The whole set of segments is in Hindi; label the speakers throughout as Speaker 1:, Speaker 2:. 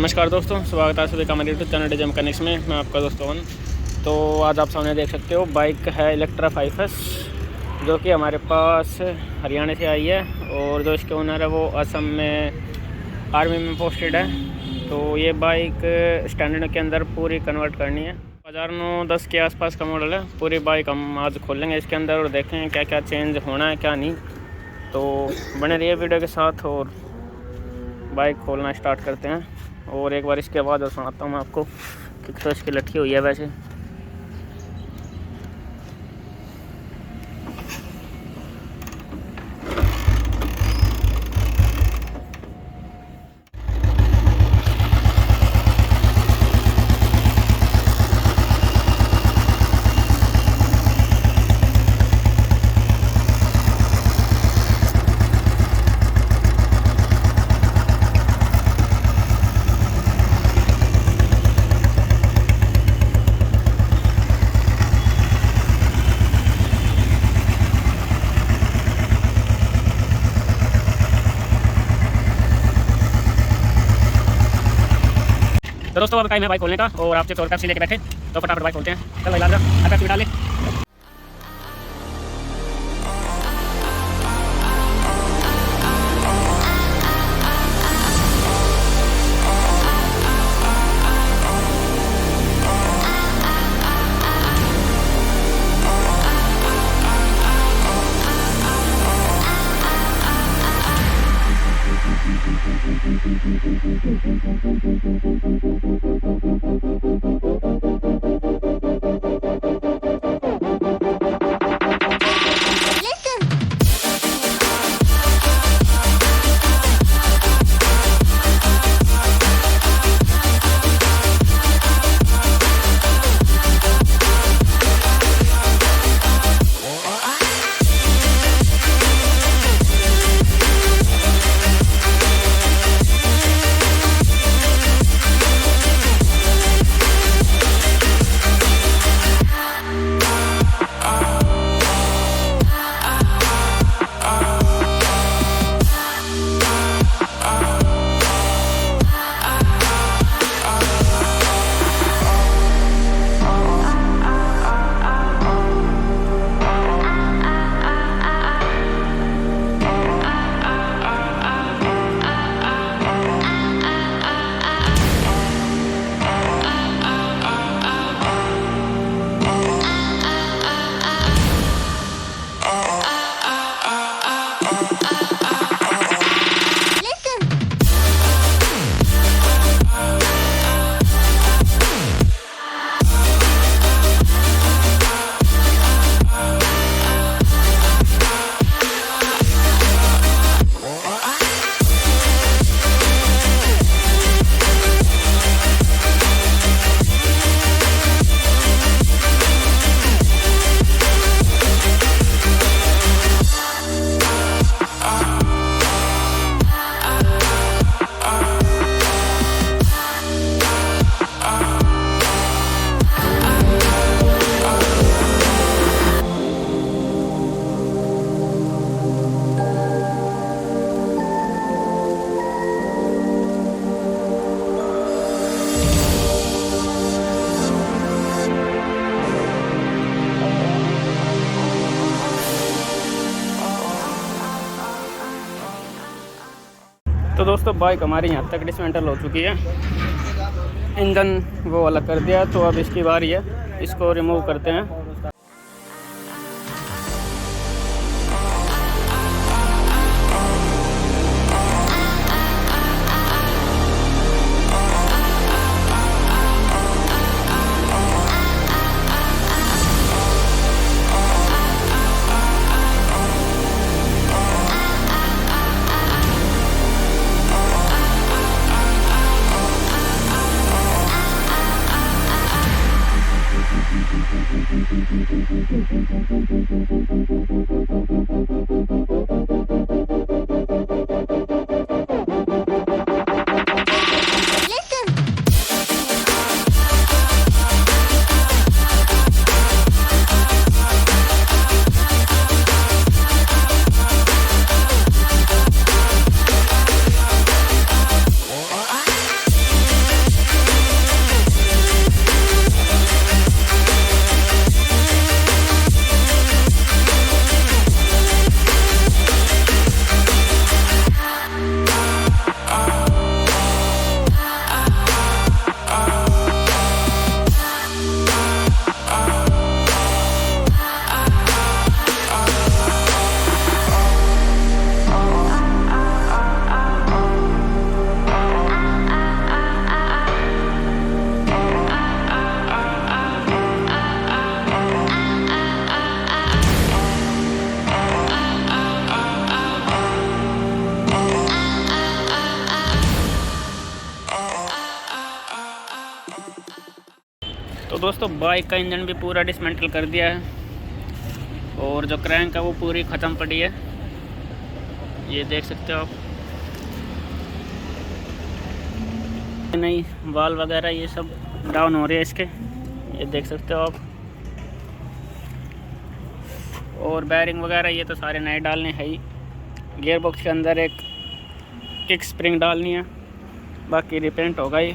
Speaker 1: नमस्कार दोस्तों, स्वागत है सभी का हमारे यूट्यूब चैनल डीजे मैकेनिक्स में। मैं आपका दोस्त पवन। तो आज आप सामने देख सकते हो बाइक है इलेक्ट्रा 5S, जो कि हमारे पास हरियाणा से आई है और जो इसके ओनर है वो असम में आर्मी में पोस्टेड है। तो ये बाइक स्टैंडर्ड के अंदर पूरी कन्वर्ट करनी है। 2009-10 के आसपास का मॉडल है। पूरी बाइक हम आज खोलेंगे इसके अंदर और देखें क्या क्या चेंज होना है क्या नहीं। तो बने रहिए वीडियो के साथ और बाइक खोलना स्टार्ट करते हैं। और एक बार इसके बाद और सुनाता हूँ मैं आपको कि तो इसकी लटकी हुई है वैसे। तो दोस्तों अब टाइम है बाइक खोलने का और आप चिप्स और पेप्सी लेके बैठे तो फटाफट बाइक खोलते हैं। चल भाई लाल जा, पेप्सी डाल ले। तो दोस्तों बाइक हमारी यहाँ तक डिसमेंटल हो चुकी है। इंजन वो अलग कर दिया, तो अब इसकी बारी है, इसको रिमूव करते हैं। दोस्तों बाइक का इंजन भी पूरा डिसमेंटल कर दिया है और जो क्रैंक है वो पूरी ख़त्म पड़ी है, ये देख सकते हो आप। नहीं वाल वगैरह ये सब डाउन हो रहे हैं इसके, ये देख सकते हो आप। और बैरिंग वगैरह ये तो सारे नए डालने हैं ही। गियर बॉक्स के अंदर एक किक स्प्रिंग डालनी है, बाकी रिपेंट होगा ये।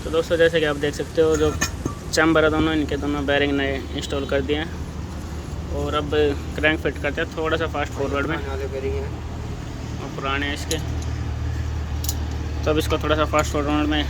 Speaker 1: तो दोस्तों जैसे कि आप देख सकते हो जो चैम्बर है दोनों, इनके दोनों बैरिंग नए इंस्टॉल कर दिए हैं। और अब क्रैंक फिट करते हैं थोड़ा सा फास्ट फॉरवर्ड में, और पुराने हैं इसके, तो अब इसको थोड़ा सा फास्ट फॉरवर्ड में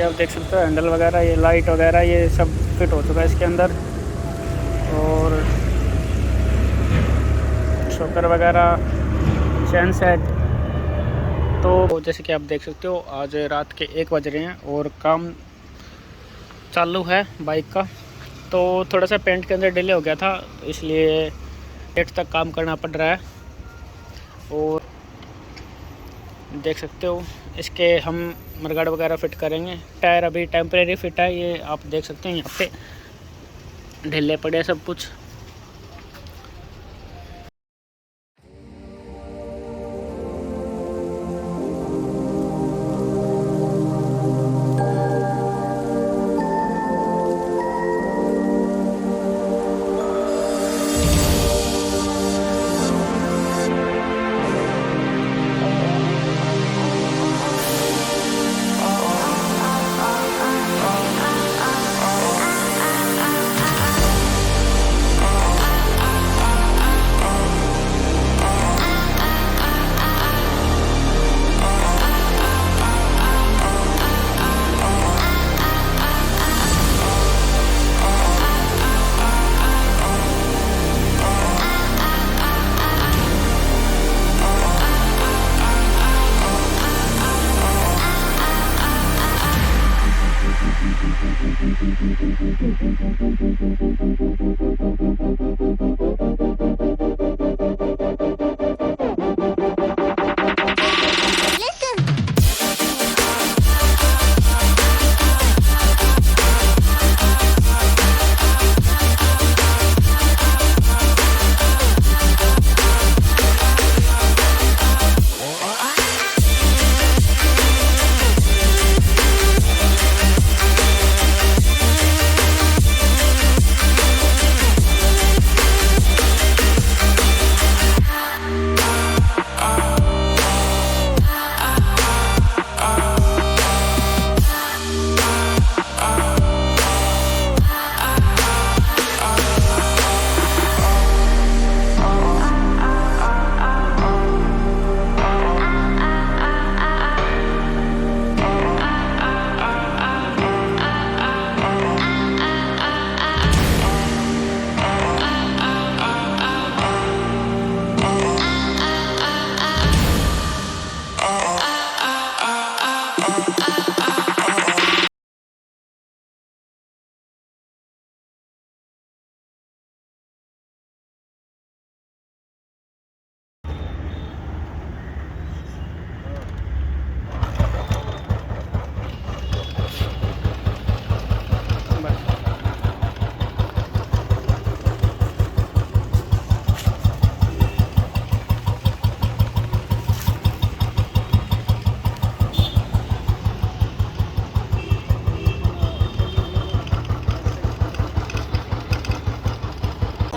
Speaker 1: आप देख सकते हो हैंडल वगैरह, ये लाइट वगैरह ये सब फिट हो चुका है इसके अंदर। और शॉकर वगैरह, चैन सेट। तो जैसे कि आप देख सकते हो आज रात के 1 बज रहे हैं और काम चालू है बाइक का। तो थोड़ा सा पेंट के अंदर डिले हो गया था, तो इसलिए लेट तक काम करना पड़ रहा है। और देख सकते हो इसके हम मरगाड़ वगैरह फिट करेंगे। टायर अभी टेम्परेरी फिट है, ये आप देख सकते हैं यहाँ पे ढीले पड़े सब कुछ।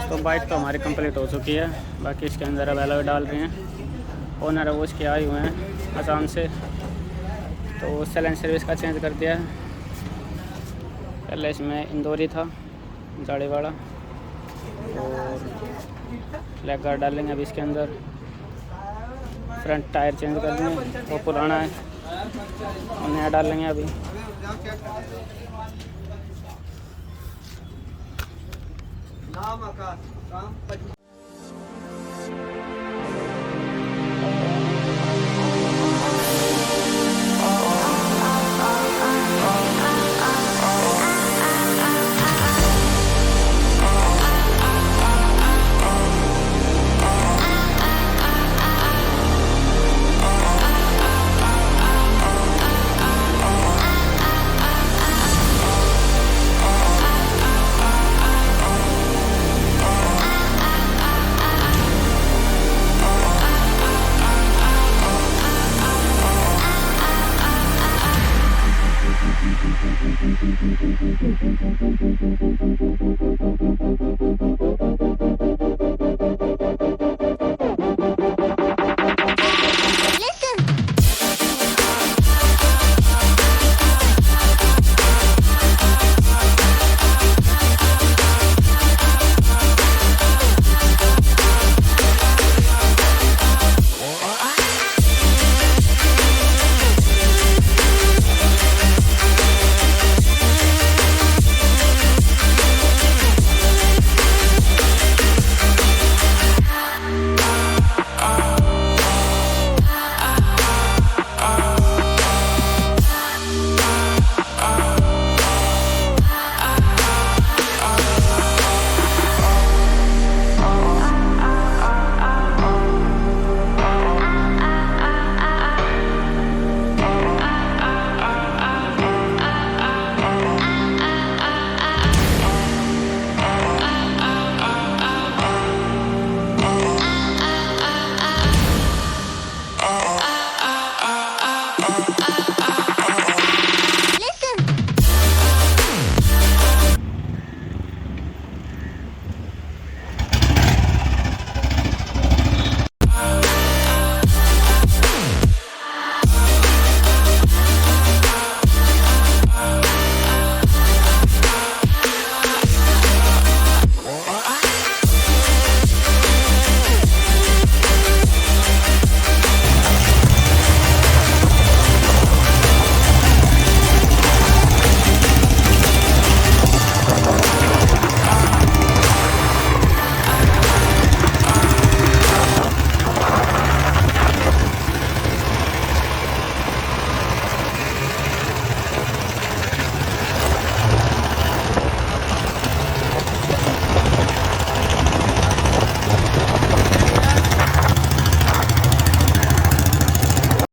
Speaker 1: तो बाइक तो हमारी कंप्लीट हो चुकी है, बाकी इसके अंदर अब एलॉय डाल रहे हैं। ओनर है वो इसके आए हुए हैं आसाम से, तो सैलेंट सर्विस का चेंज कर दिया है। पहले इसमें इंदौरी था जाड़ीवाड़ा, और फ्लैग गार्ड डालेंगे अभी इसके अंदर। फ्रंट टायर चेंज कर देंगे, वो पुराना है, नया डालेंगे अभी। नाम आकाश, काम